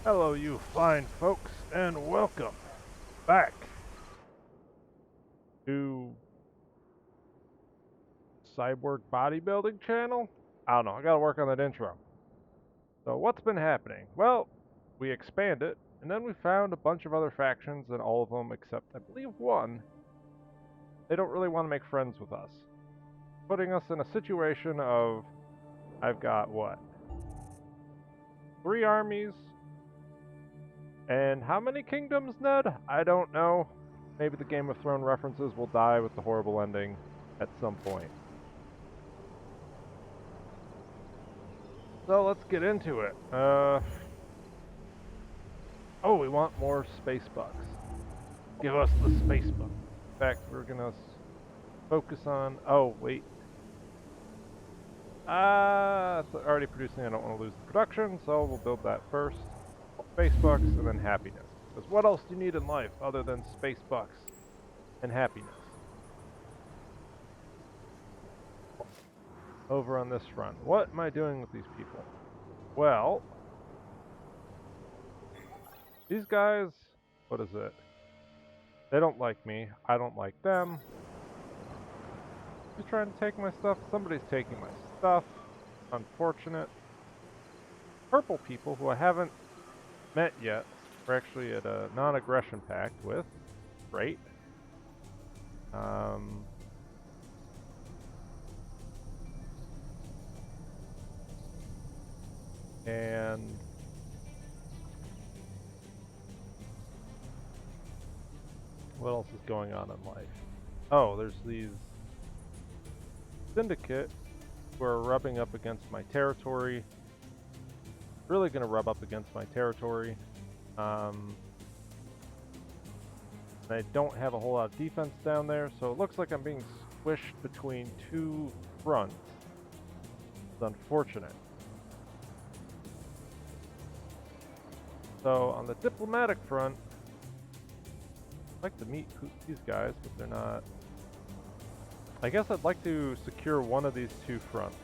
Hello, you fine folks, and welcome back to Cyborg Bodybuilding Channel. I don't know, I gotta work on that intro. So, what's been happening? Well, we expanded, and then we found a bunch of other factions, and all of them, except I believe one, they don't really want to make friends with us. Putting us in a situation of I've got what? 3 armies, and how many kingdoms, Ned? I don't know. Maybe the Game of Thrones references will die with the horrible ending at some point. So let's get into it. Oh, we want more space bucks. Give us the space bucks. In fact, we're gonna focus on. Oh, wait. It's already producing. I don't want to lose the production, so we'll build that first. Space bucks and then happiness. Because what else do you need in life other than space bucks and happiness? Over on this front, what am I doing with these people? Well, these guys, what is it? They don't like me. I don't like them. Who's trying to take my stuff? Somebody's taking my stuff. Unfortunate. Purple people, who I haven't met yet, we're actually at a non-aggression pact with. Great. And what else is going on in life? Oh, there's these syndicate who are rubbing up against my territory. Really going to rub up against my territory. I don't have a whole lot of defense down there, so it looks like I'm being squished between 2 fronts. It's unfortunate. So on the diplomatic front, I'd like to meet these guys, but they're not. I guess I'd like to secure one of these 2 fronts.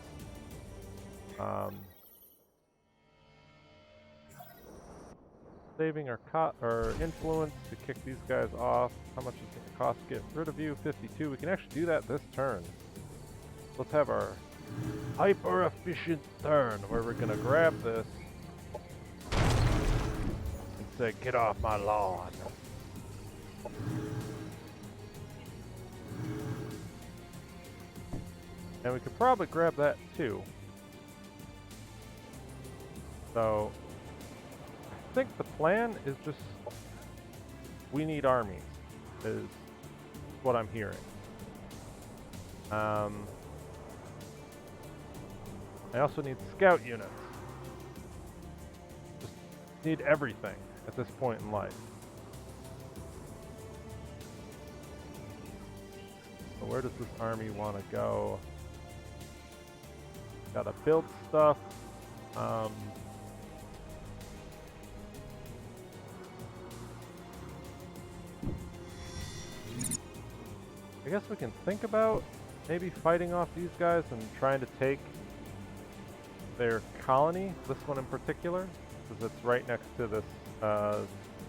Saving our influence to kick these guys off. How much is it going to cost to get rid of you? 52. We can actually do that this turn. Let's have our hyper-efficient turn where we're going to grab this and say, get off my lawn. And we could probably grab that too. So I think the plan is just we need armies, is what I'm hearing. I also need scout units. Just need everything at this point in life. So where does this army want to go? Gotta build stuff. I guess we can think about maybe fighting off these guys and trying to take their colony, this one in particular, because it's right next to this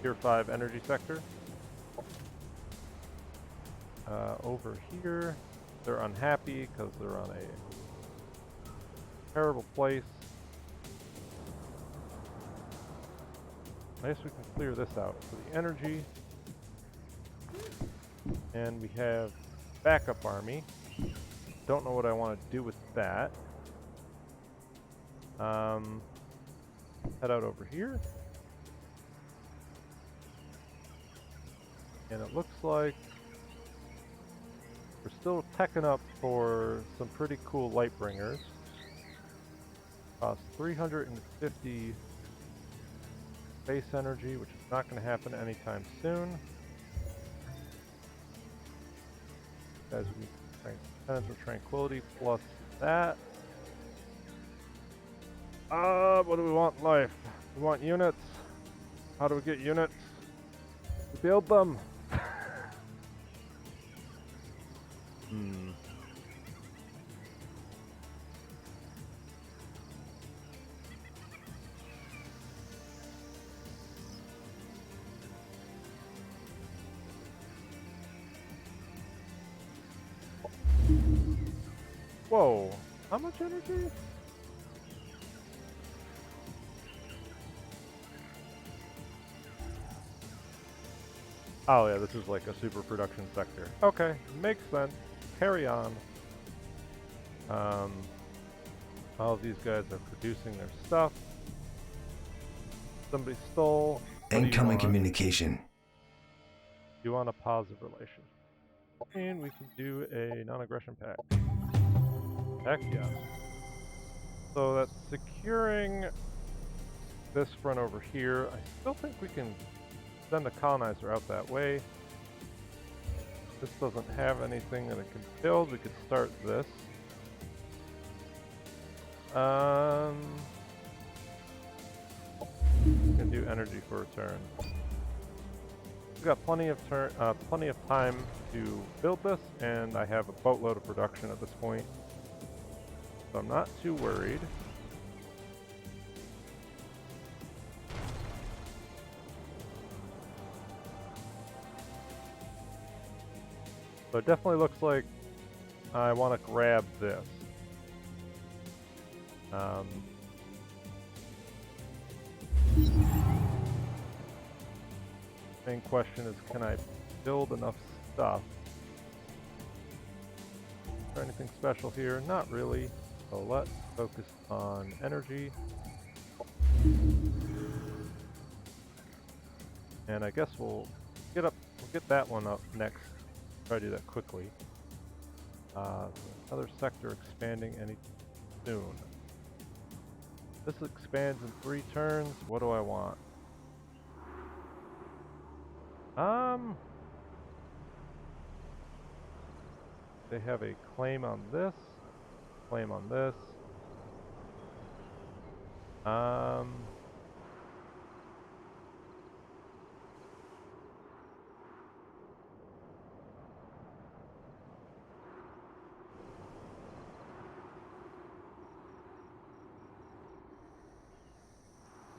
Tier 5 energy sector. Over here, they're unhappy because they're on a terrible place. I guess we can clear this out for the energy. And we have backup army. Don't know what I want to do with that. Head out over here. And it looks like we're still teching up for some pretty cool light bringers. Costs 350 base energy, which is not going to happen anytime soon. Guys, we need Tenants of Tranquility plus that. What do we want in life? We want units. How do we get units? We build them. Whoa, how much energy? Oh yeah, this is like a super production sector. Okay, makes sense. Carry on. All of these guys are producing their stuff. Somebody stole. Incoming communication. You want a positive relation. And we can do a non-aggression pact. Heck yeah. So that's securing this front over here. I still think we can send a colonizer out that way. This doesn't have anything that it can build. We could start this. We can do energy for a turn. We've got plenty of time to build this, and I have a boatload of production at this point, so I'm not too worried. So it definitely looks like I want to grab this. Main question is, can I build enough stuff? Is there anything special here? Not really. So let's focus on energy. And I guess we'll get that one up next. Try to do that quickly. Another sector expanding any soon. This expands in 3 turns. What do I want? They have a claim on this, claim on this. I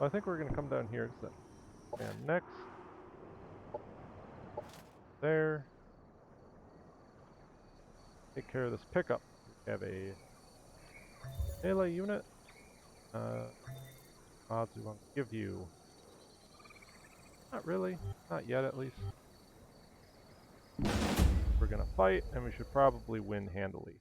think we're going to come down here and next. There. Take care of this pickup. We have a melee unit. Odds we want to give you. Not really. Not yet, at least. We're going to fight, and we should probably win handily.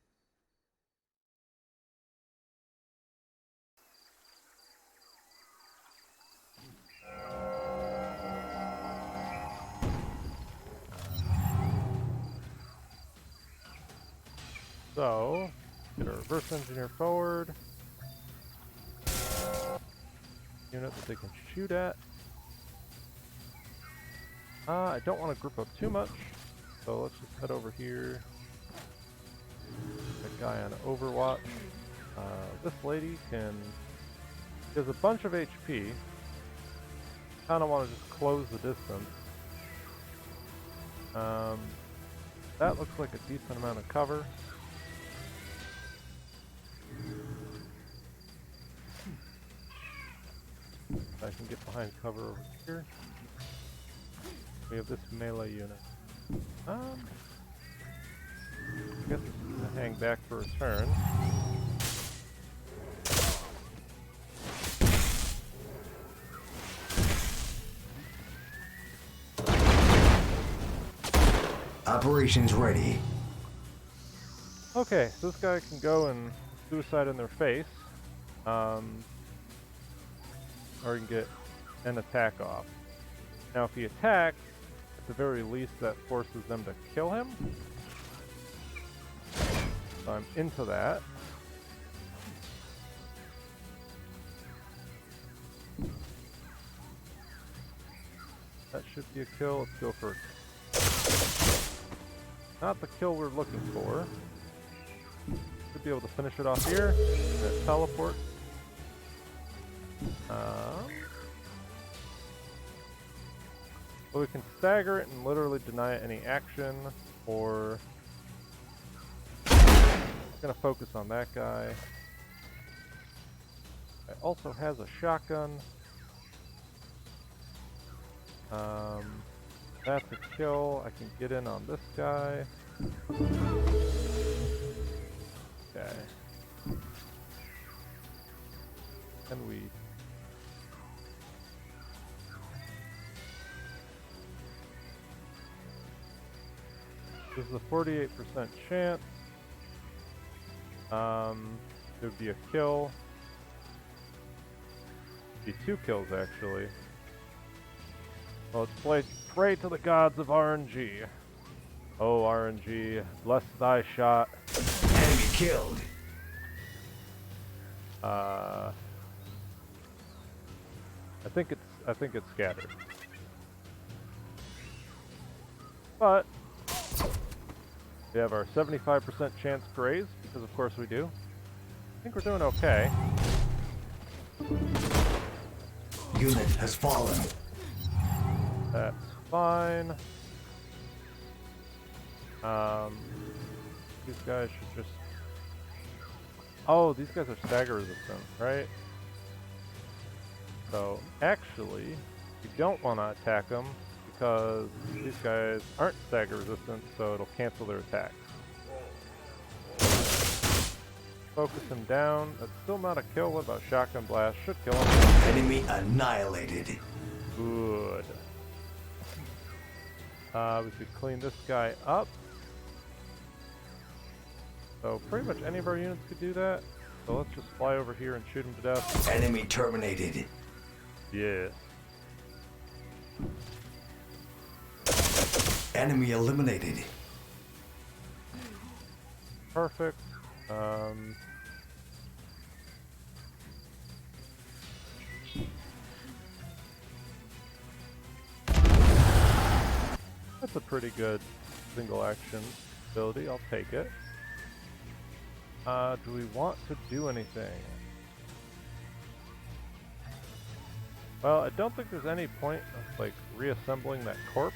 So, get a reverse engineer forward. Unit that they can shoot at. I don't want to group up too much, so let's just head over here. That guy on Overwatch. This lady has a bunch of HP. Kind of want to just close the distance. That looks like a decent amount of cover. I can get behind cover over here. We have this melee unit. I guess it's just gonna hang back for a turn. Operations ready. Okay, so this guy can go and suicide in their face. Or he can get an attack off. Now if he attacks, at the very least that forces them to kill him. So I'm into that. That should be a kill. Let's go for not the kill we're looking for. Should be able to finish it off here. That teleport. So we can stagger it and literally deny it any action, or I'm gonna focus on that guy. It also has a shotgun. That's a kill. I can get in on this guy. Okay. Can we? This is a 48% chance. There'd be a kill. Be 2 kills actually. Well, let's pray to the gods of RNG. Oh, RNG, bless thy shot. Enemy killed. I think it's scattered. But we have our 75% chance graze, because of course we do. I think we're doing okay. Unit has fallen. That's fine. These guys should just... Oh, these guys are stagger resistant, right? So, actually, you don't want to attack them because these guys aren't stagger resistant, so it'll cancel their attacks. Focus him down. That's still not a kill. What about shotgun blast? Should kill him. Enemy annihilated. Good. We could clean this guy up. So pretty much any of our units could do that. So let's just fly over here and shoot him to death. Enemy terminated. Yes. Enemy eliminated. Perfect. That's a pretty good single action ability. I'll take it. Do we want to do anything? Well, I don't think there's any point of like reassembling that corpse.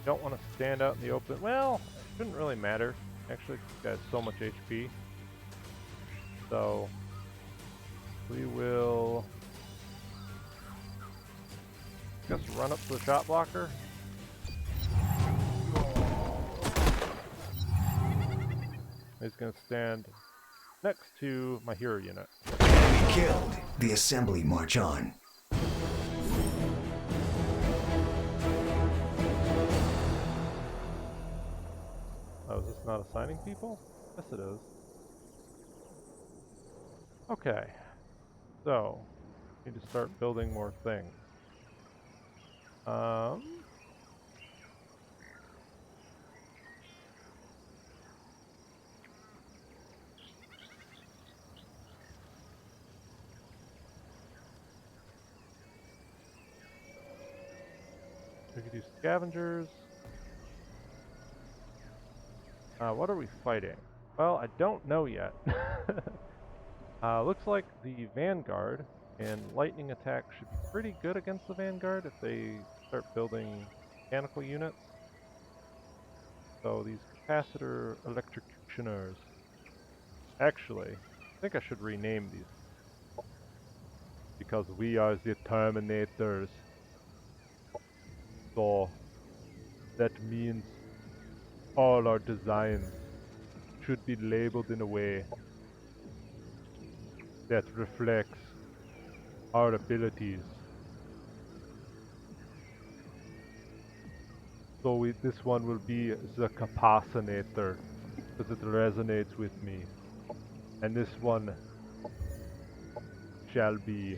Don't want to stand out in the open. Well, it shouldn't really matter. Actually, this guy has so much HP. So we will, I guess, run up to the shot blocker. He's going to stand next to my hero unit. Enemy killed. The assembly march on. Oh, is this not assigning people? Yes, it is. Okay. So, need to start building more things. We could do scavengers. What are we fighting? Well, I don't know yet. Looks like the Vanguard and lightning attack should be pretty good against the Vanguard if they start building mechanical units. So these capacitor electrocutioners. Actually, I think I should rename these. Because we are the Terminators. So that means all our designs should be labeled in a way that reflects our abilities. So this one will be the Capacinator, because it resonates with me. And this one shall be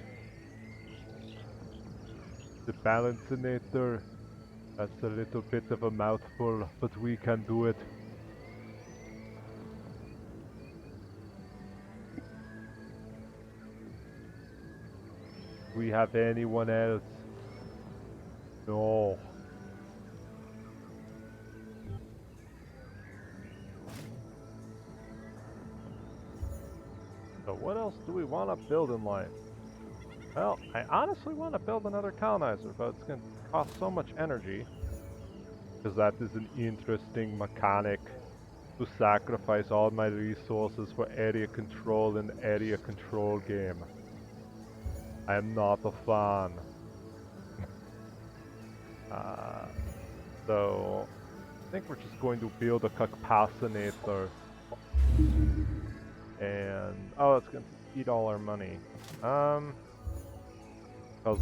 the Balancinator. That's a little bit of a mouthful, but we can do it. We have anyone else? No. So what else do we want to build in life? Well, I honestly want to build another colonizer, but it's going to cost so much energy. Because that is an interesting mechanic to sacrifice all my resources for area control in the area control game. I am not a fan. So I think we're just going to build a capacinator. And oh, it's going to eat all our money? Because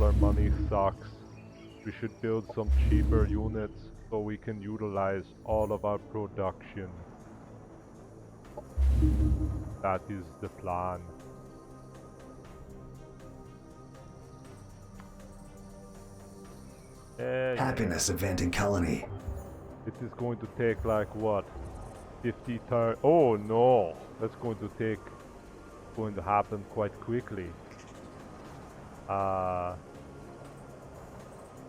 our money sucks. We should build some cheaper units so we can utilize all of our production. That is the plan. Happiness event in colony. It is going to take like what? 50 turns. Oh no! That's going to happen quite quickly.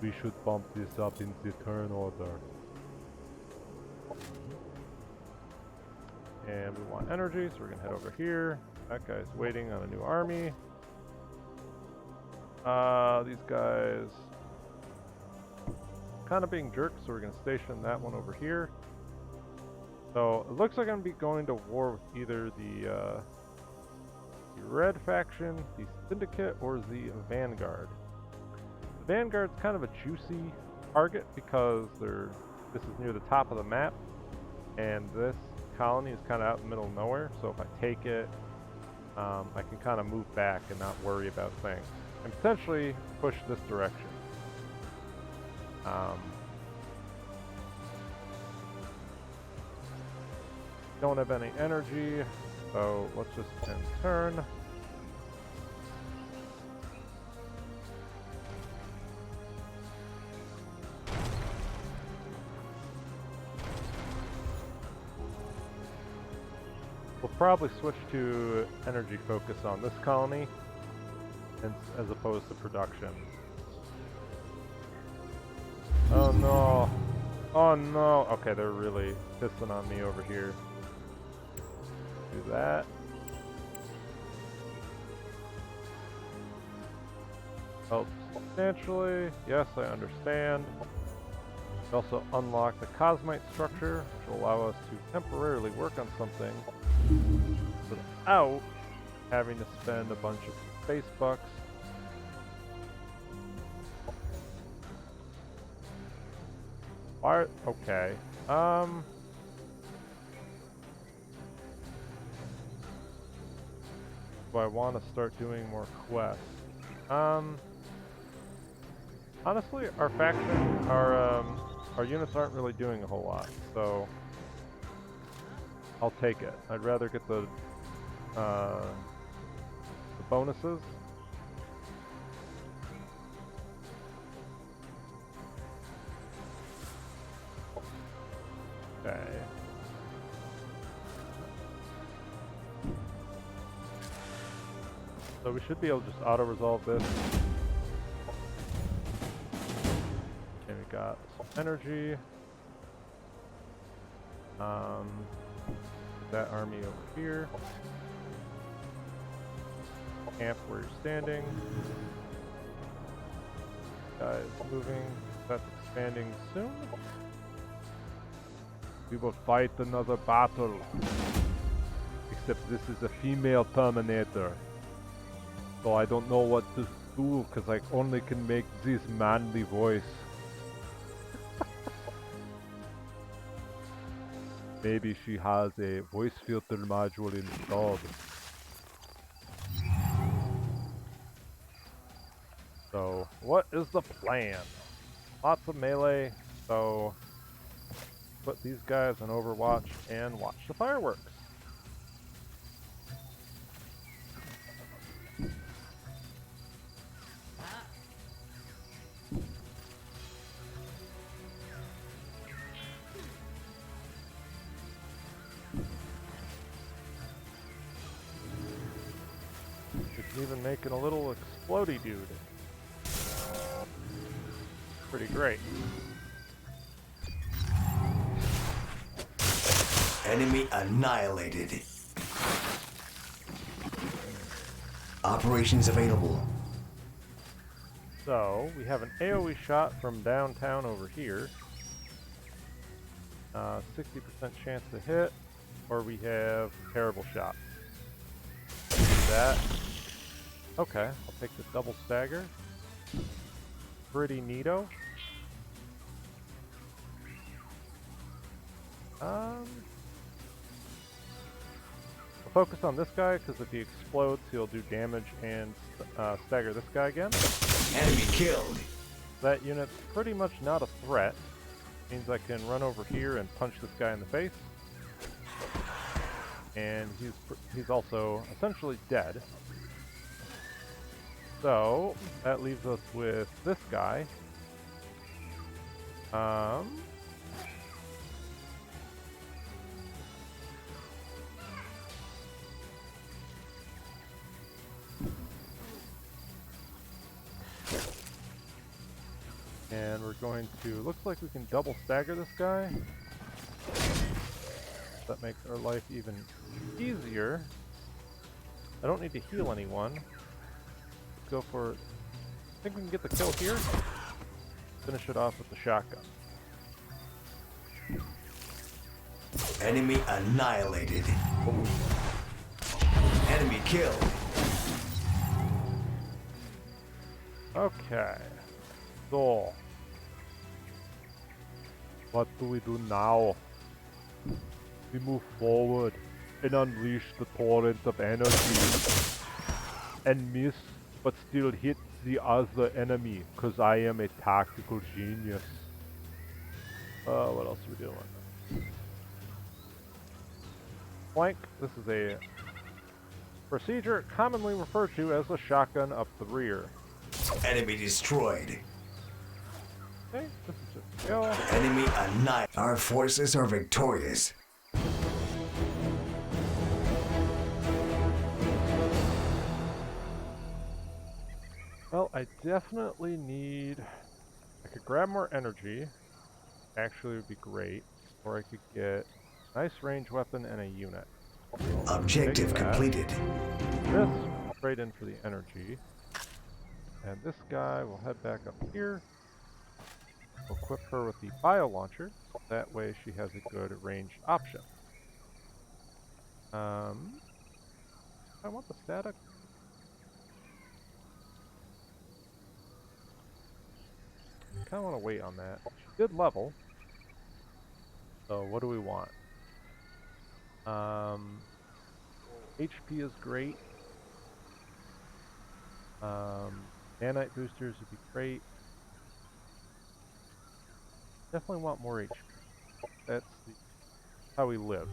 We should bump this up in the turn order. And we want energy, so we're gonna head over here. That guy's waiting on a new army. These guys kind of being jerks, so we're gonna station that one over here. So it looks like I'm gonna be going to war with either the red faction, the Syndicate, or the Vanguard. The Vanguard's kind of a juicy target because this is near the top of the map, and this colony is kind of out in the middle of nowhere. So if I take it, I can kind of move back and not worry about things, and potentially push this direction. Don't have any energy, so let's just end turn. We'll probably switch to energy focus on this colony as opposed to production. Oh no! Oh no! Okay, they're really pissing on me over here. Do that. Helps substantially. Yes, I understand. We also unlock the Cosmite structure, which will allow us to temporarily work on something without having to spend a bunch of space bucks. Okay. Do I want to start doing more quests? Honestly, our faction, our units aren't really doing a whole lot, so I'll take it. I'd rather get the bonuses. Okay. So we should be able to just auto-resolve this. Okay, we got some energy. That army over here. Camp where you're standing. Guys moving. That's expanding soon. We will fight another battle. Except this is a female Terminator. So I don't know what to do because I only can make this manly voice. Maybe she has a voice filter module installed. So, what is the plan? Lots of melee, so put these guys on Overwatch and watch the fireworks. It's even making a little explodey dude. Pretty great. Enemy annihilated. Operations available. So, we have an AoE shot from downtown over here. 60% chance to hit, or we have terrible shot. Do that. Okay, I'll take the double stagger. Pretty neato. I'll focus on this guy because if he explodes, he'll do damage and stagger this guy again. Enemy killed. That unit's pretty much not a threat. Means I can run over here and punch this guy in the face. And he's also essentially dead. So that leaves us with this guy. And we're going to, looks like we can double stagger this guy. That makes our life even easier. I don't need to heal anyone. Let's go for, I think we can get the kill here. Finish it off with the shotgun. Enemy annihilated. Enemy killed. Okay. So, what do we do now? We move forward and unleash the torrent of energy and miss but still hit the other enemy because I am a tactical genius. What else are we doing? Flank. This is a procedure commonly referred to as a shotgun up the rear. Enemy destroyed. Okay, this is just kill. Enemy annihilated. Our forces are victorious. Well, I definitely need... I could grab more energy. Actually, would be great. Or I could get a nice range weapon and a unit. Objective completed. This, trade in for the energy. And this guy will head back up here. We'll equip her with the bio launcher. That way she has a good range option. I want the static. I kind of want to wait on that. She did level. So what do we want? HP is great. Nanite boosters would be great. Definitely want more HP. That's how we live.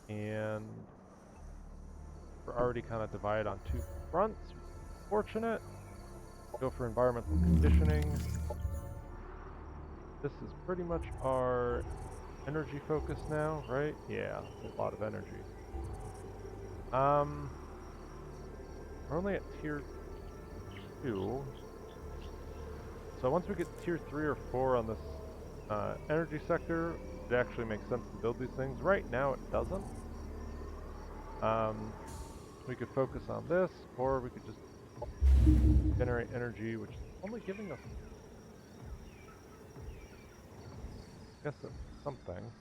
And we're already kind of divided on two fronts. Fortunate. Go for environmental conditioning. This is pretty much our energy focus now, right? Yeah, a lot of energy. We're only at tier 2. So once we get tier 3 or 4 on this energy sector, it actually makes sense to build these things. Right now it doesn't. We could focus on this, or we could just generate energy, which is only giving us, I guess it's something.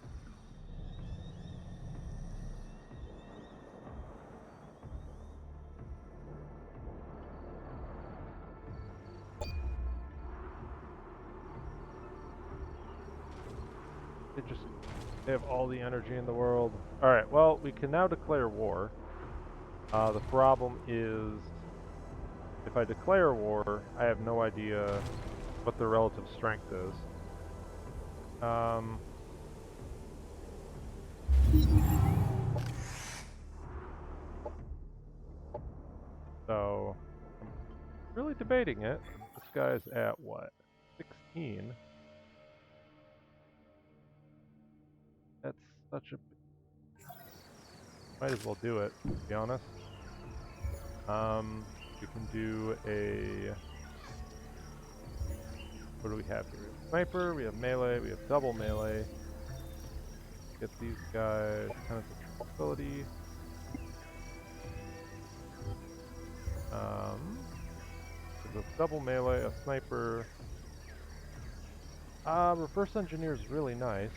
They have all the energy in the world. Alright, well, we can now declare war. The problem is, if I declare war, I have no idea what their relative strength is. So, I'm really debating it. This guy's at what? 16? That's such a... Might as well do it, to be honest. We can do a... What do we have here? We have sniper, we have melee, we have double melee. Get these guys kind of tranquility. So double melee, a sniper. Reverse engineer is really nice.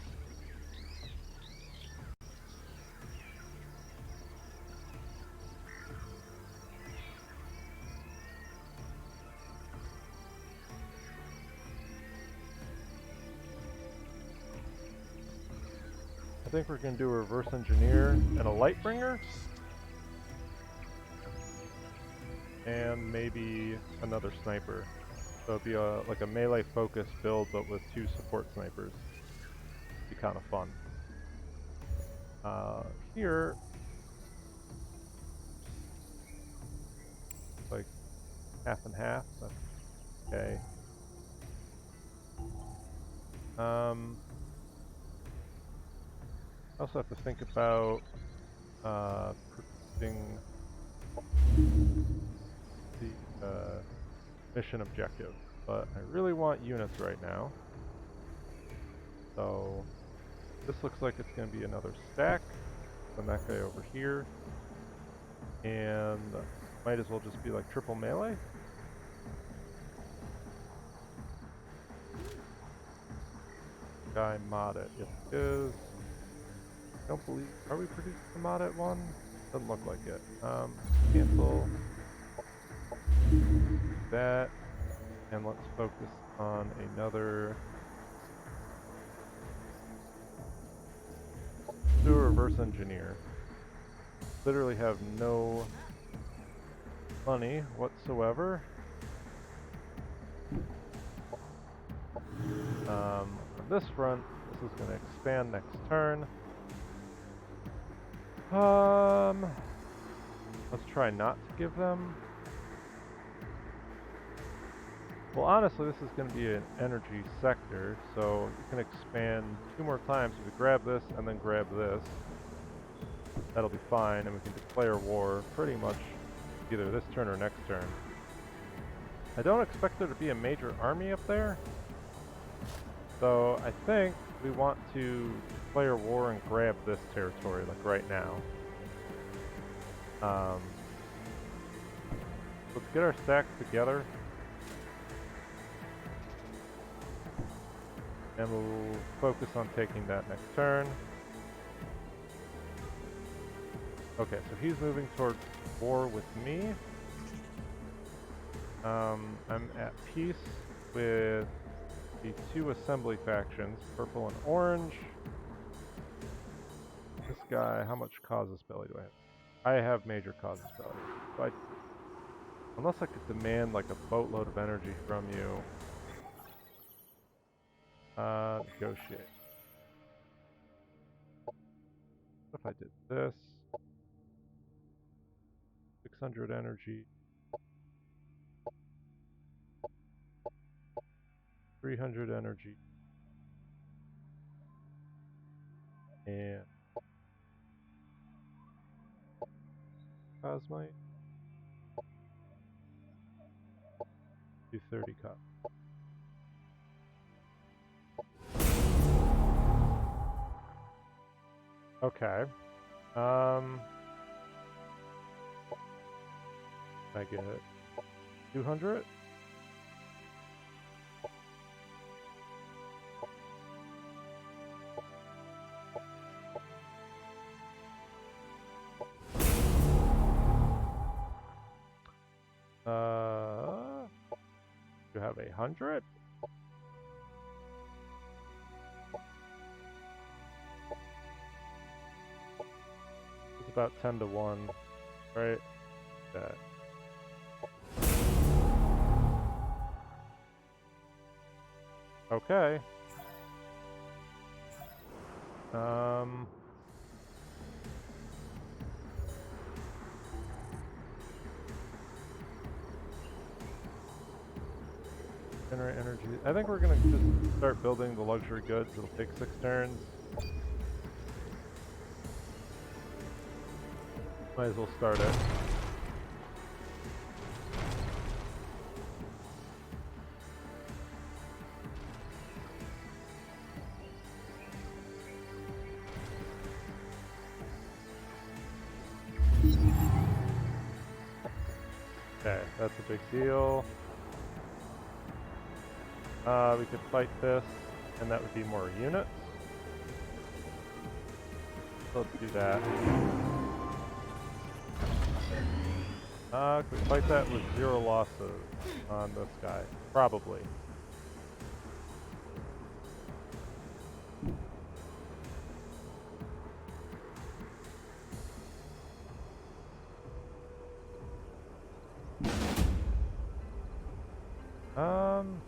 I think we're going to do a reverse engineer and a light bringer. And maybe another sniper. So it'd be like a melee focus build, but with 2 support snipers. Be kind of fun. Here, like half and half. That's okay. I also have to think about producing the mission objective, but I really want units right now. So this looks like it's going to be another stack. Send that guy over here, and might as well just be like triple melee. Guy modded. It is. I don't believe. Are we producing a modded one? Doesn't look like it. Cancel that, and let's focus on another. Do a reverse engineer. Literally have no money whatsoever. On this front, this is going to expand next turn. Let's try not to give them. Well, honestly, this is going to be an energy sector, so you can expand 2 more times. If we grab this and then grab this, that'll be fine, and we can declare war pretty much either this turn or next turn. I don't expect there to be a major army up there, so I think we want to declare war and grab this territory, like right now. Let's get our stacks together, and we'll focus on taking that next turn. Okay, so he's moving towards war with me. I'm at peace with the 2 assembly factions, purple and orange. This guy, how much casus belli do I have? I have major casus belli. So unless I could demand like a boatload of energy from you, negotiate. What if I did this? 600 energy. 300 energy. And Cosmite. 230 cop. Okay. I get it. 200? You have 100? It's about 10 to 1, right? That. Okay. Generate energy. I think we're gonna just start building the luxury goods. It'll take 6 turns. Might as well start it. Okay, that's a big deal. We could fight this, and that would be more units. So let's do that. Can we fight that with 0 losses on this guy? Probably. run.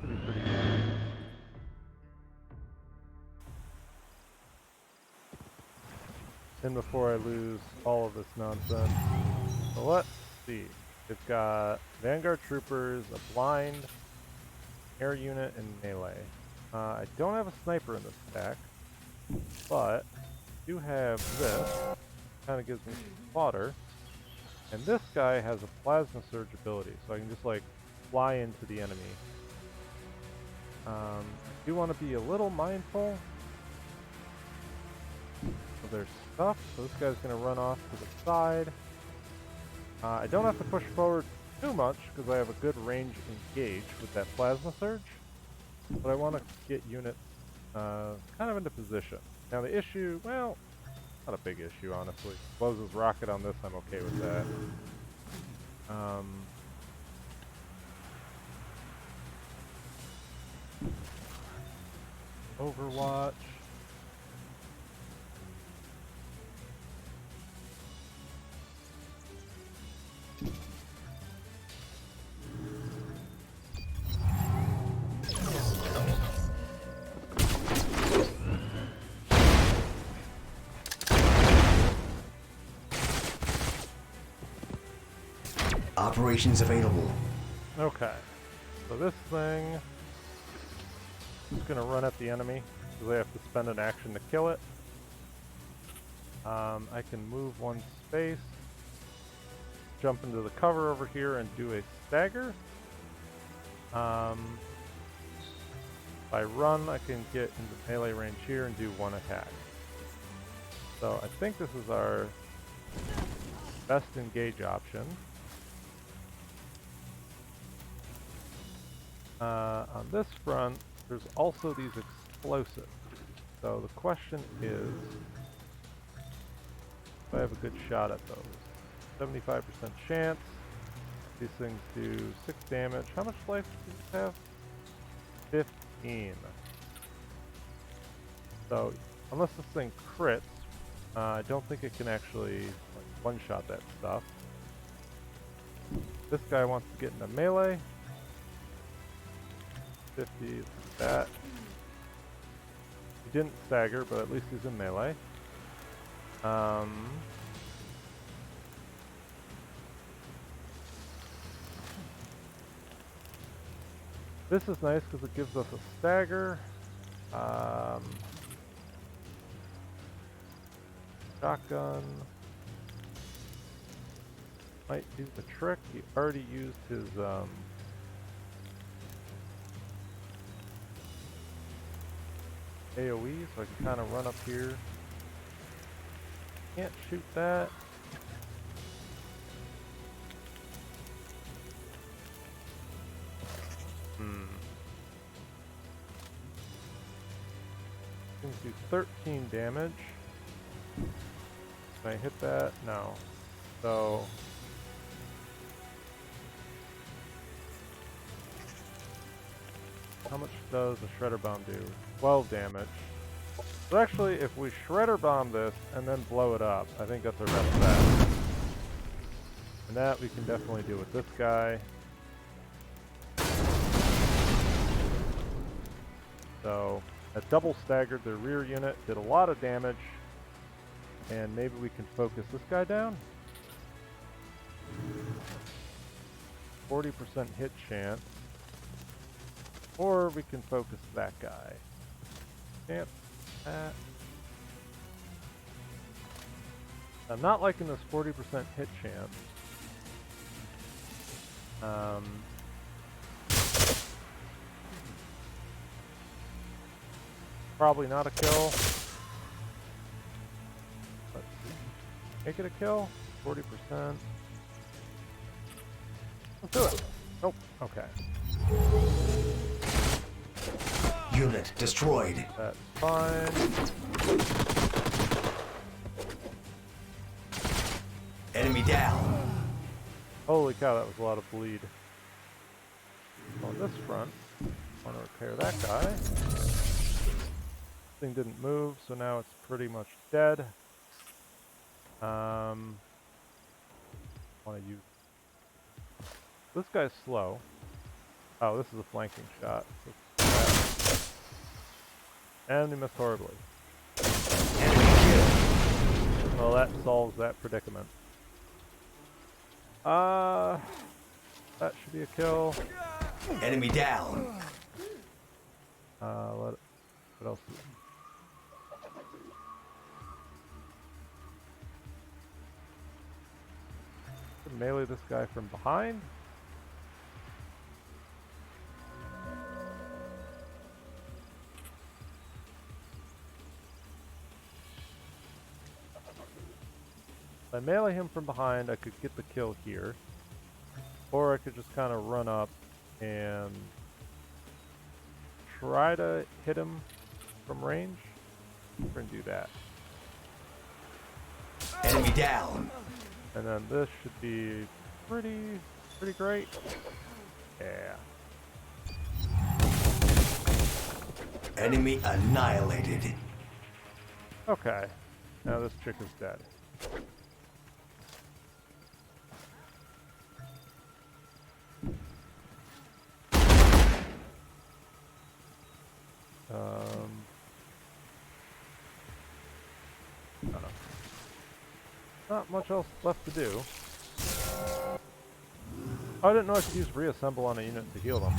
Should be pretty easy. And before I lose all of this nonsense. So let's see. They've got Vanguard troopers, a blind, air unit, and melee. I don't have a sniper in this stack, but I do have this. Kind of gives me some fodder. And this guy has a plasma surge ability, so I can just like fly into the enemy. I do want to be a little mindful of their stuff, so this guy's going to run off to the side. I don't have to push forward too much because I have a good range engage with that plasma surge, but I want to get units kind of into position. Now the issue, well, not a big issue honestly. Closes rocket on this, I'm okay with that. Overwatch. Operations available. Okay, so this thing is going to run at the enemy because I have to spend an action to kill it. I can move one space, jump into the cover over here and do a stagger. If I run, I can get into melee range here and do one attack. So I think this is our best engage option. On this front, there's also these explosives. So the question is, if I have a good shot at those. 75% chance. These things do 6 damage. How much life do you have? 15. So, unless this thing crits, I don't think it can actually like, one-shot that stuff. This guy wants to get into melee. 50 is that. He didn't stagger, but at least he's in melee. This is nice because it gives us a stagger. Shotgun might do the trick. He already used his AoE, so I can kind of run up here. Can't shoot that. Things do 13 damage. Can I hit that? No. So how much does a shredder bomb do? 12 damage. So actually, if we shredder bomb this and then blow it up, I think that's our best bet. And that we can definitely do with this guy. So that double staggered their rear unit, did a lot of damage, and maybe we can focus this guy down. 40% hit chance. Or we can focus that guy. Chance that. I'm not liking this 40% hit chance. Probably not a kill. Let's see. Make it a kill. 40%. Let's do it. Nope. Okay. Unit destroyed. That's fine. Enemy down. Holy cow, that was a lot of bleed. On this front, I want to repair that guy. Thing didn't move, so now it's pretty much dead. Want to use this guy's slow. Oh, this is a flanking shot. And we missed horribly. Well, that solves that predicament. That should be a kill. Enemy down. What else? Melee this guy from behind. If I melee him from behind, I could get the kill here. Or I could just kind of run up and try to hit him from range. We're gonna do that. Enemy down. And then this should be pretty great. Yeah. Enemy annihilated. Okay. Now this chick is dead. Not much else left to do. Oh, I didn't know I could use reassemble on a unit to heal them.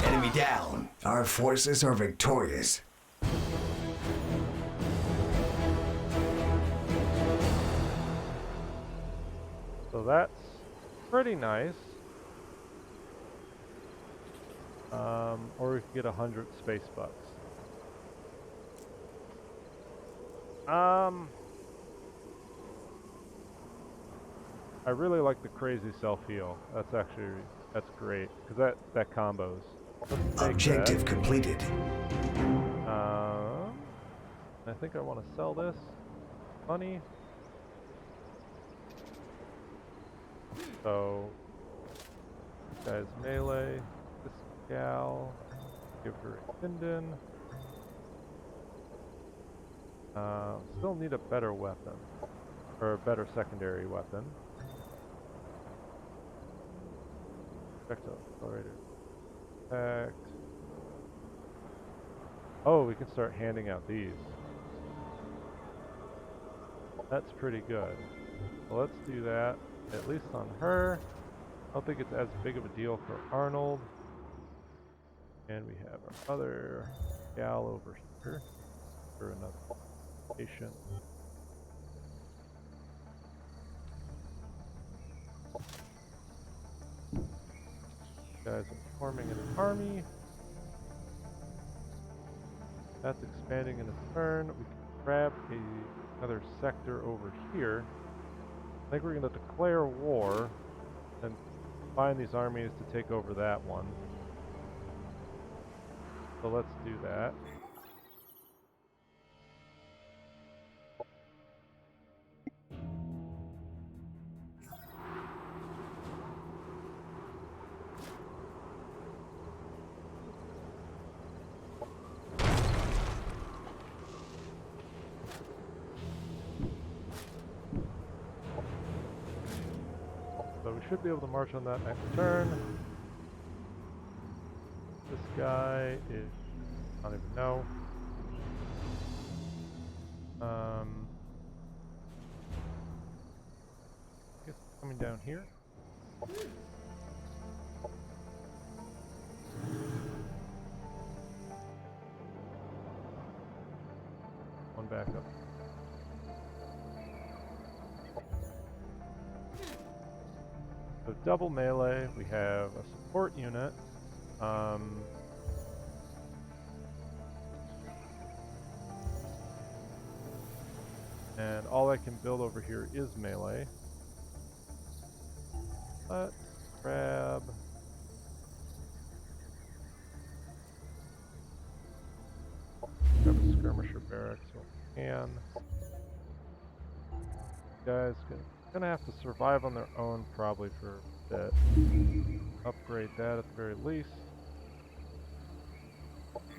Enemy down. Our forces are victorious. So that's pretty nice. Or we could get 100 space bucks. I really like the crazy self-heal. That's great. Because that combos. Objective completed. I think I want to sell this. Money. So, this guy's melee. This gal. Give her a Kindin. Still need a better weapon. Or a better secondary weapon. Projectile accelerator. Act. Oh, we can start handing out these. That's pretty good. Well, let's do that, at least on her. I don't think it's as big of a deal for Arnold. And we have our other gal over here for another patient. Guys are forming an army. That's expanding in a turn. We can grab another sector over here. I think we're going to declare war and find these armies to take over that one. So let's do that. So we should be able to march on that next turn. This guy is, I don't even know. I guess coming down here. One back up. So double melee, we have a support unit. And all I can build over here is melee. Let's grab a skirmisher barracks so we can. Guys gonna have to survive on their own probably for a bit. Upgrade that at the very least.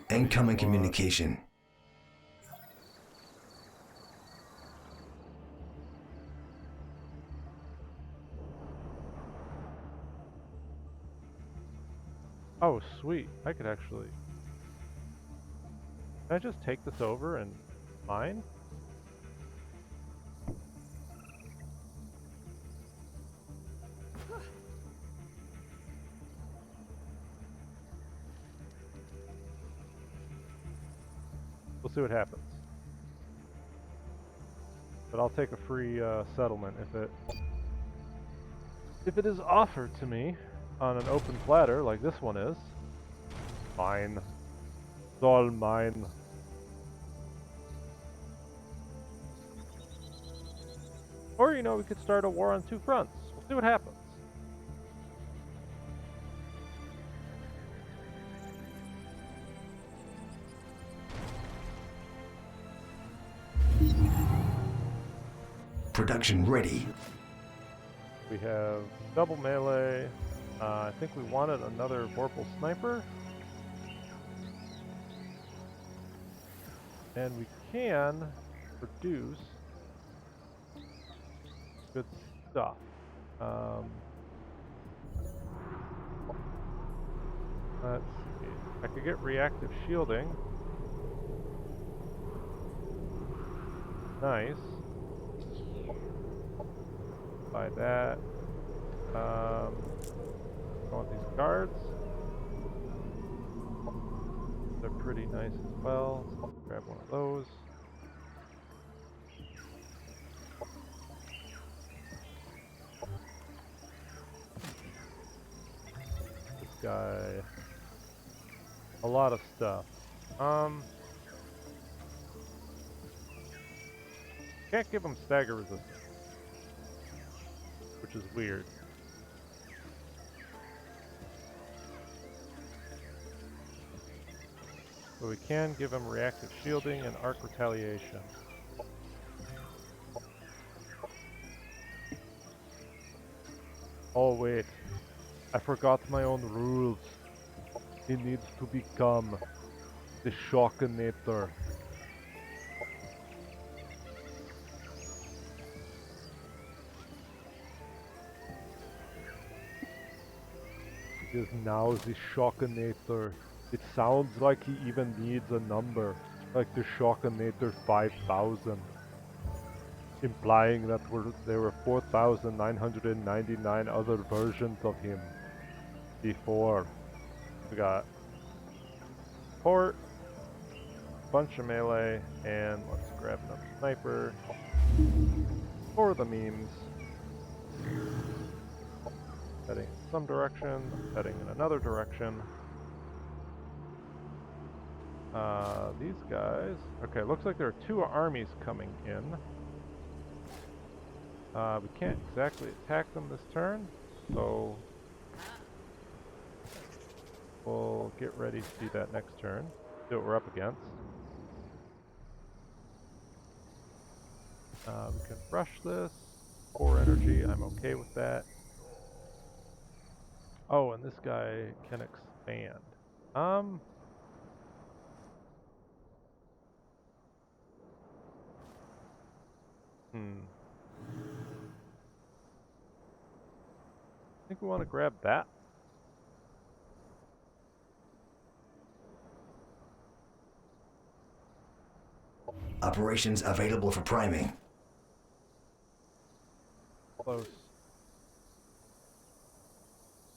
Incoming communication. Oh, sweet. I could actually... Can I just take this over and mine? We'll see what happens. But I'll take a free settlement if it is offered to me on an open platter like this one is. Mine. It's all mine. Or, you know, we could start a war on two fronts. We'll see what happens. Production ready. We have double melee. I think we wanted another Vorpal sniper. And we can produce good stuff. Let's see. I could get reactive shielding. Nice. Buy that. I want these guards. They're pretty nice as well. So let's grab one of those. This guy. A lot of stuff. Can't give him stagger resistance, which is weird. But we can give him reactive shielding and arc retaliation. Oh wait, I forgot my own rules. He needs to become the Shockinator. He is now the Shockinator. It sounds like he even needs a number, like the Shockinator 5000. Implying that there were 4,999 other versions of him before. We got port, bunch of melee, and let's grab another sniper for the memes. Heading in some direction, heading in another direction. These guys... Okay, looks like there are two armies coming in. We can't exactly attack them this turn, so we'll get ready to do that next turn. See what we're up against. We can rush this. 4 energy, I'm okay with that. Oh, and this guy can expand. I think we want to grab that. Operations available for priming. Close.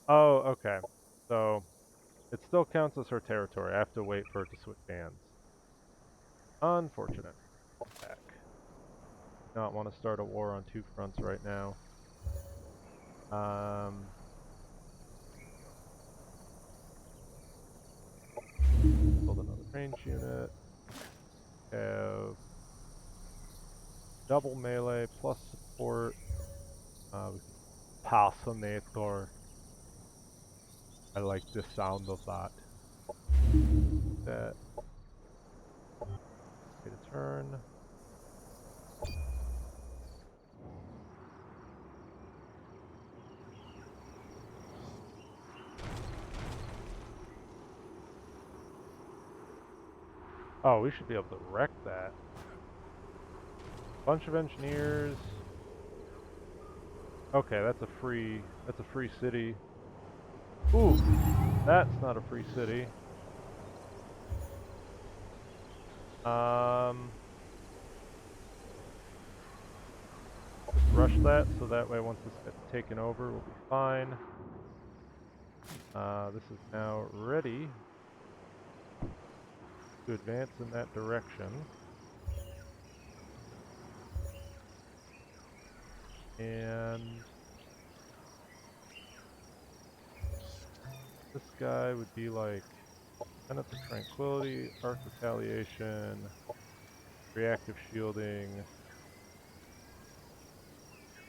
Oh, okay. So, it still counts as her territory. I have to wait for it to switch hands. Unfortunate. Back. Not want to start a war on two fronts right now. Build another range unit. Have double melee plus support. Passionator. I like the sound of that. That. Wait a turn. Oh, we should be able to wreck that. Bunch of engineers. Okay, that's a free city. Ooh, That's not a free city. Just rush that, so that way once this gets taken over, we'll be fine. This is now ready to advance in that direction. And this guy would be like Tenets of Tranquility, Arc Retaliation, Reactive Shielding,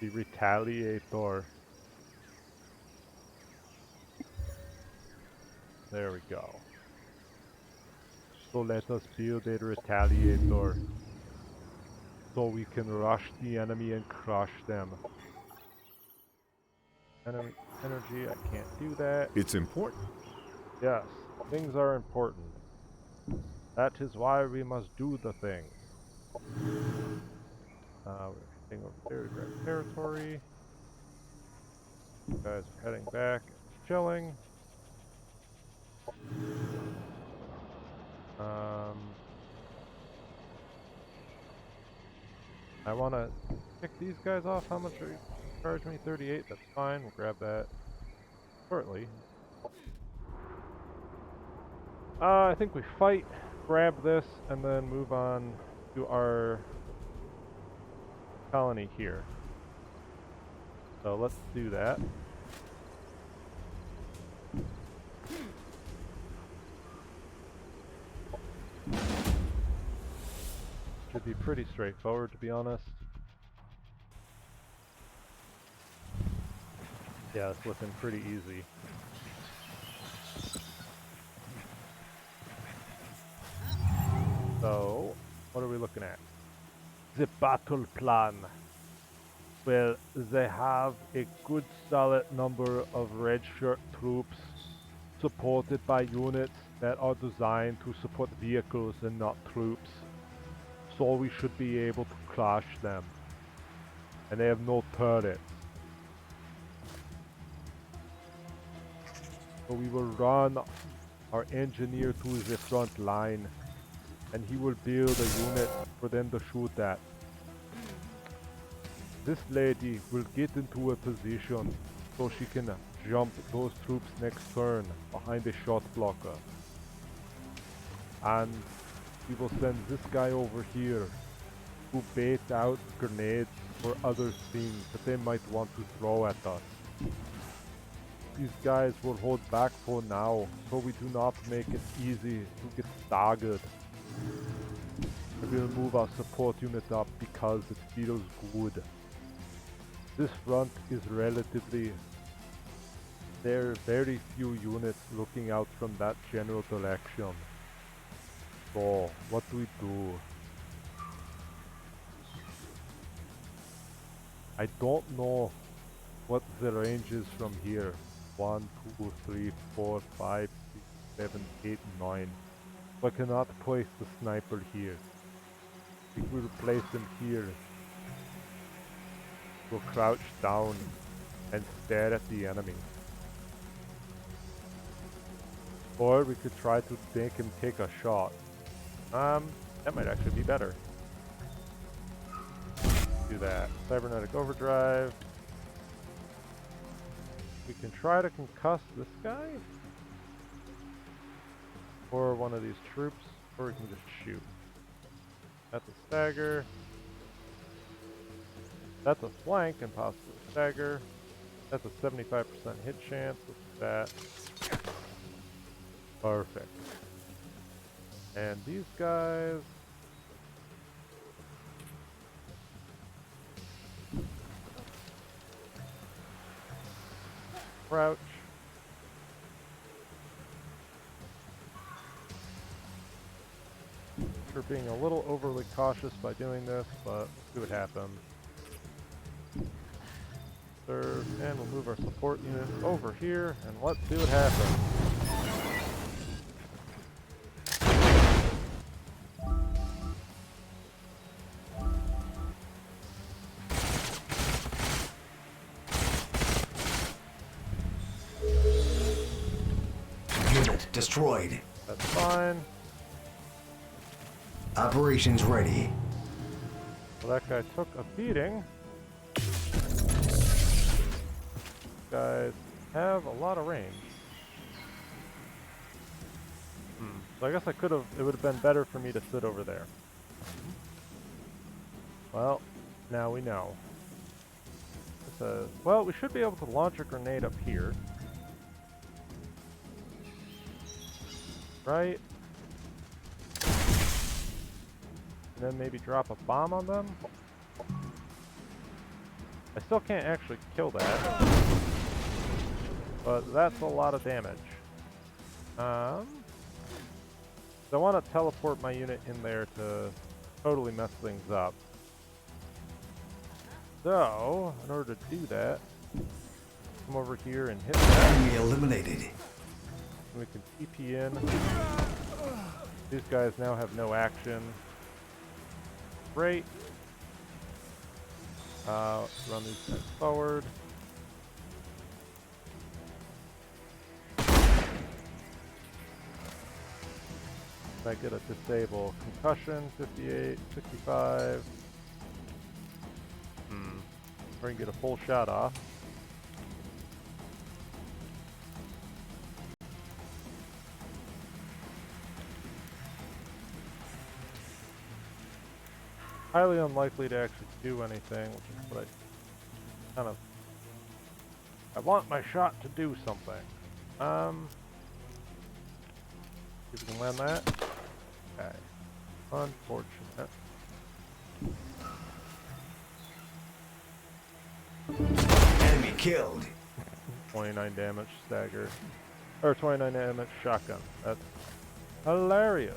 the Retaliator. There we go. So let us build a Retaliator so we can rush the enemy and crush them. Enemy energy, I can't do that. It's important. Yes, things are important. That is why we must do the things. We're heading over there to grab territory. You guys are heading back and chilling. I want to pick these guys off. How much are you charging me? 38. That's fine. We'll grab that shortly. I think we fight, grab this, and then move on to our colony here. So let's do that. Should be pretty straightforward, to be honest. Yeah, it's looking pretty easy. So, what are we looking at? The battle plan. Well, they have a good solid number of red shirt troops supported by units that are designed to support vehicles and not troops. So we should be able to crush them. And they have no turrets. So we will run our engineer to the front line, and he will build a unit for them to shoot at. This lady will get into a position so she can jump those troops next turn behind a shot blocker. And we will send this guy over here to bait out grenades or other things that they might want to throw at us. These guys will hold back for now, so we do not make it easy to get staggered. We will move our support unit up because it feels good. This front is relatively... There are very few units looking out from that general direction. So, what do we do? I don't know what the range is from here. 1, 2, 3, 4, 5, 6, 7, 8, 9. So I cannot place the sniper here. If we place him here, we'll crouch down and stare at the enemy. Or we could try to make him take a shot. That might actually be better. Do that. Cybernetic overdrive. We can try to concuss this guy. Or one of these troops. Or we can just shoot. That's a stagger. That's a flank and possibly a stagger. That's a 75% hit chance. Look at that. Perfect. And these guys... Crouch. We're being a little overly cautious by doing this, but see what happens. Serve, and we'll move our support unit over here, and let's see what happens. destroyed. That's fine. Operations ready. Well, that guy took a beating. Guys have a lot of range. So I guess I could have, it would have been better for me to sit over there. Well, now we know. It says, well, we should be able to launch a grenade up here. Right? And then maybe drop a bomb on them. I still can't actually kill that. But that's a lot of damage. I want to teleport my unit in there to totally mess things up. So, in order to do that, come over here and hit that. Enemy eliminated. And we can TP in. These guys now have no action. Great. Run these guys forward. I get a disable concussion, 58, 65. Or you can get a full shot off. Highly unlikely to actually do anything, which is what I want my shot to do something. See if we can land that. Okay. Unfortunate. Enemy killed. 29 damage stagger. Or 29 damage shotgun. That's hilarious.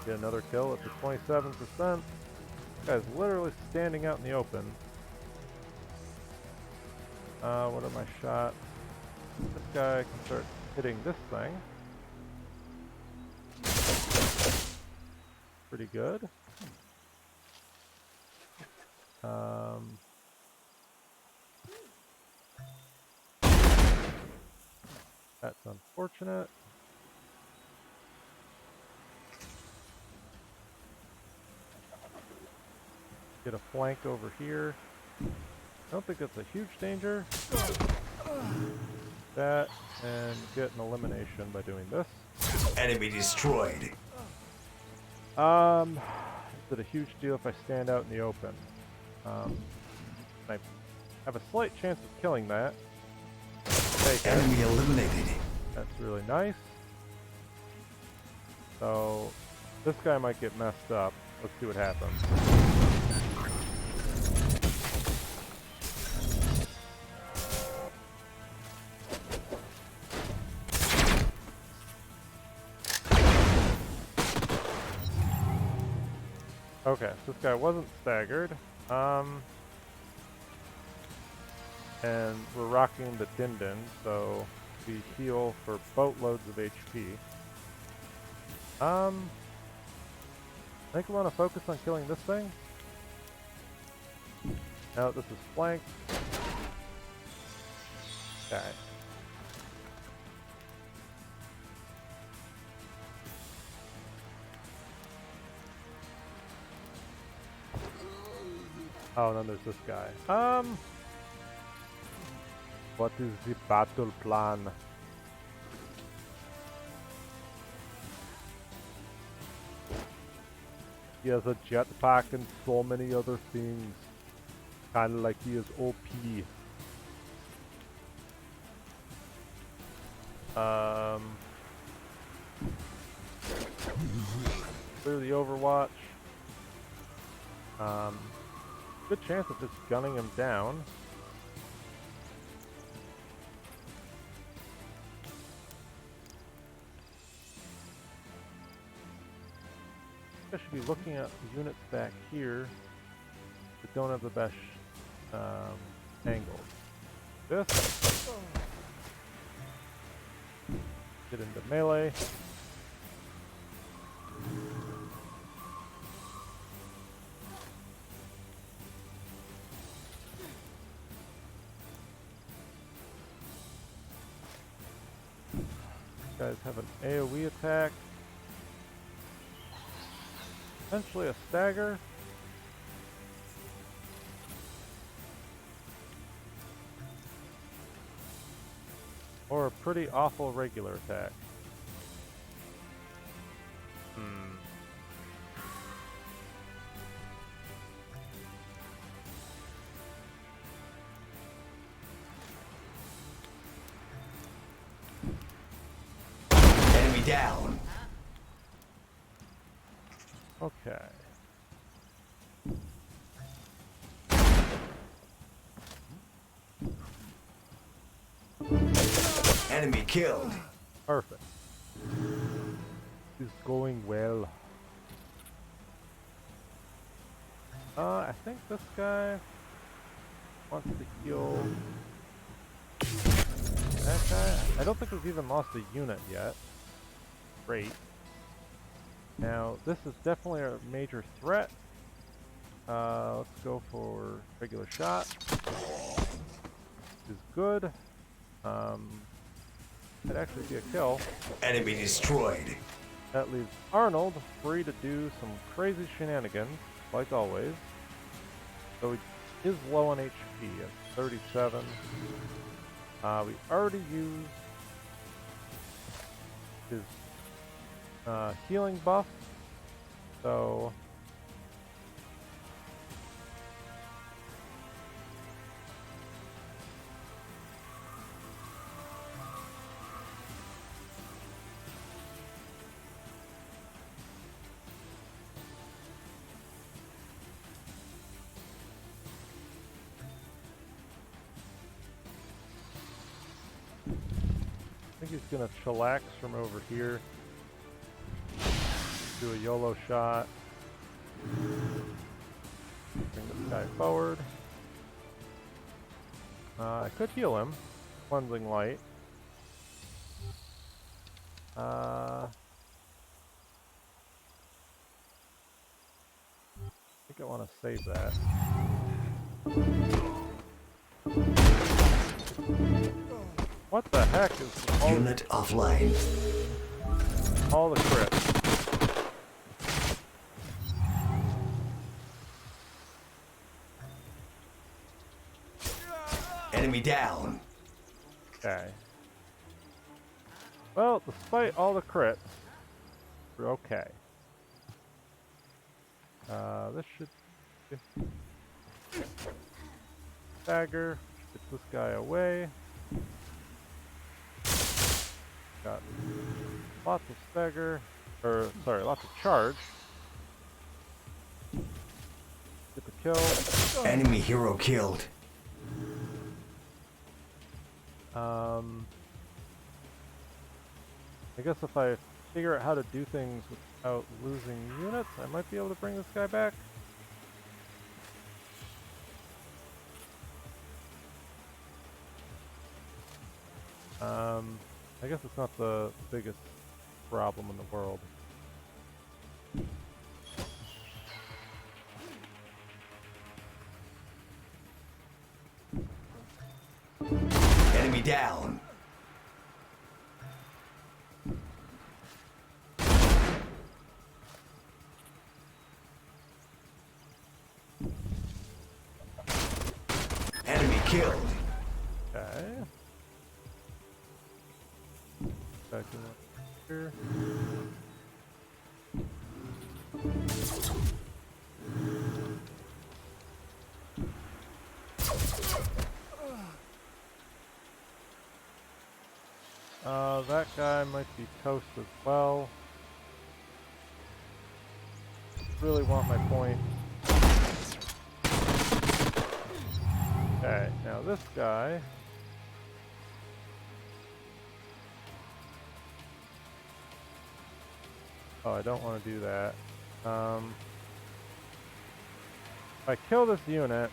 Get another kill at the 27%. This guy's literally standing out in the open. What are my shots? This guy can start hitting this thing. Pretty good. That's unfortunate. Get a flank over here. I don't think that's a huge danger. That, and get an elimination by doing this. Enemy destroyed. Is it a huge deal if I stand out in the open? I have a slight chance of killing that. Take it. Enemy eliminated. That's really nice. So, this guy might get messed up. Let's see what happens. Okay, so this guy wasn't staggered. And we're rocking the Din Din, so we heal for boatloads of HP. I think we want to focus on killing this thing. Now this is flanked. Okay. Oh, and then there's this guy. What is the battle plan? He has a jetpack and so many other things. Kinda like he is OP. Clear the Overwatch. Good chance of just gunning him down. I should be looking at the units back here that don't have the best angles. This. Get into melee. Guys have an AoE attack. Essentially a stagger. Or a pretty awful regular attack. Enemy down. Okay. Enemy killed. Perfect. This is going well. I think this guy wants to heal that guy. I don't think we've even lost a unit yet. Great. Now, this is definitely a major threat. Let's go for regular shot. Is good. That'd actually be a kill. Enemy destroyed. That leaves Arnold free to do some crazy shenanigans, like always. So he is low on HP at 37. We already used his healing buff, so I think he's gonna chillax from over here. Do a YOLO shot. Bring this guy forward. I could heal him. Cleansing light. I think I want to save that. What the heck is Unit offline. all the crits? Enemy down. Okay. Well, despite all the crits, we're okay. This should stagger. Get this guy away. Got lots of stagger, or sorry, lots of charge. Get the kill. Enemy hero killed. I guess if I figure out how to do things without losing units, I might be able to bring this guy back. I guess it's not the biggest problem in the world. Enemy down. Enemy killed. Okay. Back in here. That guy might be toast as well. Really want my point. Okay, now this guy. Oh, I don't want to do that. If I kill this unit,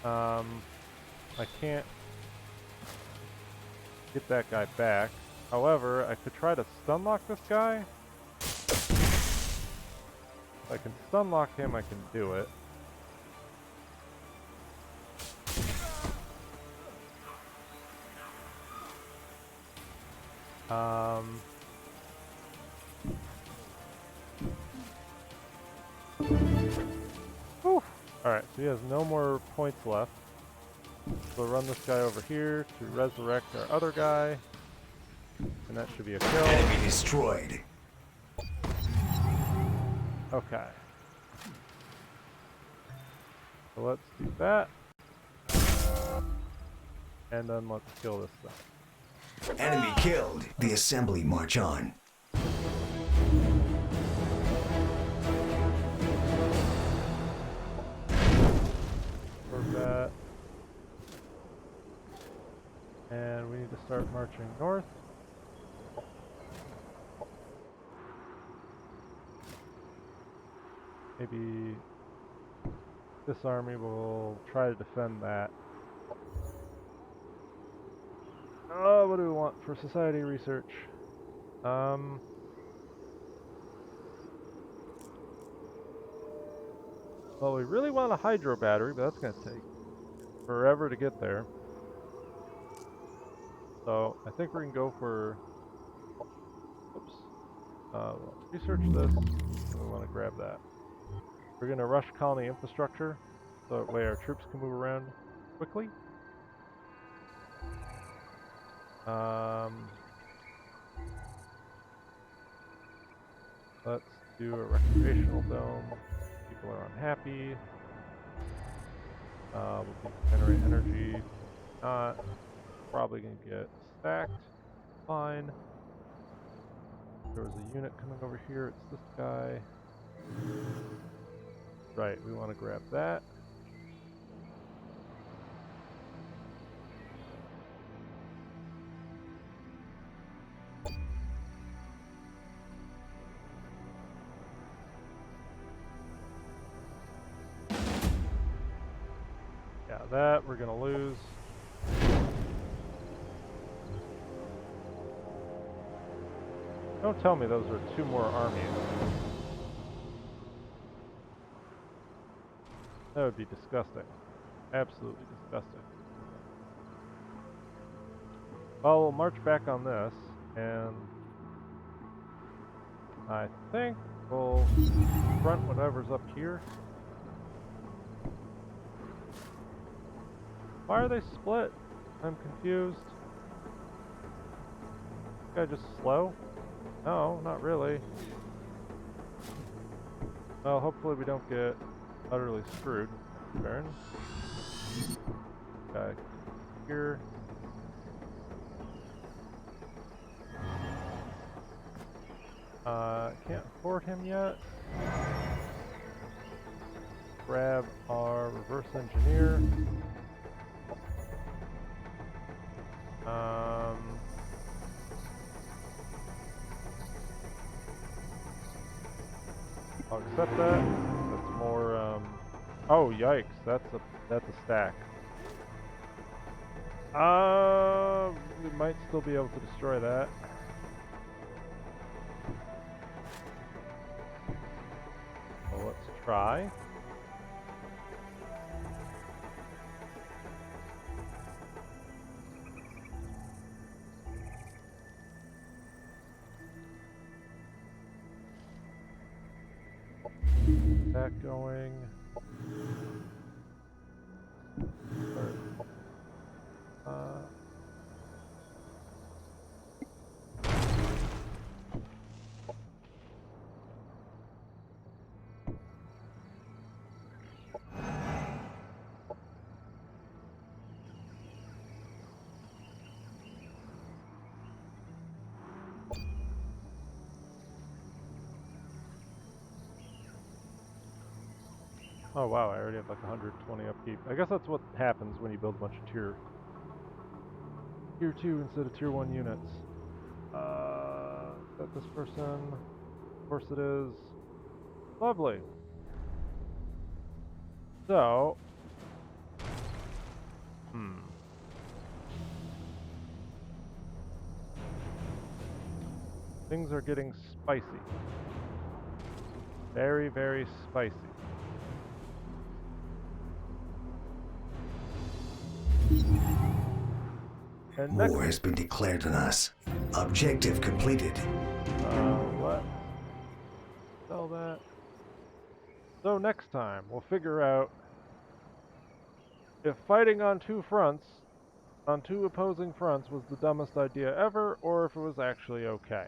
I can't get that guy back. However, I could try to stun lock this guy. If I can stun lock him, I can do it. Whew. Alright, so he has no more points left. So we'll run this guy over here to resurrect our other guy. And that should be a kill. Enemy destroyed. Okay. So let's do that. And then let's kill this thing. Enemy killed. The assembly march on. For that. And we need to start marching north. Maybe this army will try to defend that. What do we want for society research? Well, we really want a hydro battery, but that's going to take forever to get there. So I think we can go for, oops, research this, and we want to grab that. We're going to rush colony infrastructure, so that way our troops can move around quickly. Let's do a recreational dome. People are unhappy. We can generate energy. Not. Probably going to get stacked. Fine. There was a unit coming over here. It's this guy. Right, we want to grab that. Yeah, that we're going to lose. Don't tell me those are 2 more armies. That would be disgusting. Absolutely disgusting. Well, we'll march back on this, and I think we'll front whatever's up here. Why are they split? I'm confused. This guy just slow? No, not really. Well, hopefully we don't get utterly screwed. Turn. Okay. Here. Can't afford him yet. Grab our reverse engineer. I'll accept that. That's more, oh, yikes. That's a stack. We might still be able to destroy that. Well, let's try. That going. Oh wow, I already have like 120 upkeep. I guess that's what happens when you build a bunch of tier 2 instead of tier 1 units. Is that this person? Of course it is. Lovely. So, things are getting spicy. Very, very spicy. And War has been declared on us. Objective completed. let's sell that. So next time, we'll figure out if fighting on two opposing fronts, was the dumbest idea ever, or if it was actually okay.